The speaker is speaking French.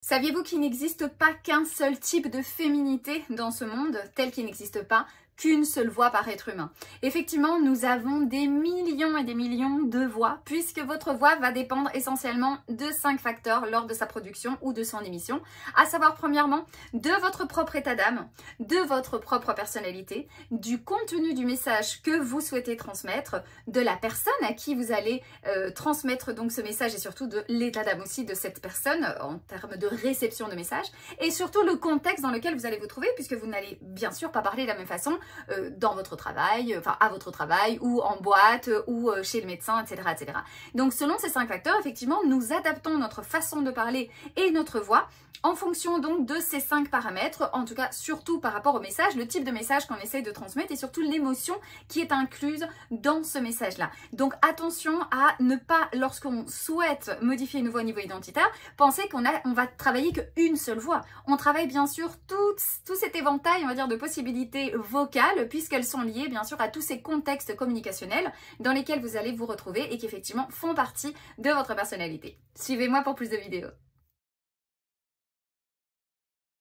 Saviez-vous qu'il n'existe pas qu'un seul type de féminité dans ce monde, tel qu'il n'existe pas qu'une seule voix par être humain? Effectivement, nous avons des millions et des millions de voix, puisque votre voix va dépendre essentiellement de 5 facteurs lors de sa production ou de son émission, à savoir premièrement de votre propre état d'âme, de votre propre personnalité, du contenu du message que vous souhaitez transmettre, de la personne à qui vous allez transmettre donc ce message et surtout de l'état d'âme aussi de cette personne en termes de réception de message, et surtout le contexte dans lequel vous allez vous trouver, puisque vous n'allez bien sûr pas parler de la même façon dans votre travail, enfin à votre travail, ou en boîte, ou chez le médecin, etc., etc. Donc selon ces 5 facteurs, effectivement, nous adaptons notre façon de parler et notre voix en fonction donc de ces 5 paramètres, en tout cas surtout par rapport au message, le type de message qu'on essaye de transmettre et surtout l'émotion qui est incluse dans ce message-là. Donc attention à ne pas, lorsqu'on souhaite modifier une voix au niveau identitaire, penser qu'on va travailler qu'une seule voix. On travaille bien sûr tout cet éventail, on va dire, de possibilités vocales, puisqu'elles sont liées bien sûr à tous ces contextes communicationnels dans lesquels vous allez vous retrouver et qui effectivement font partie de votre personnalité. Suivez-moi pour plus de vidéos.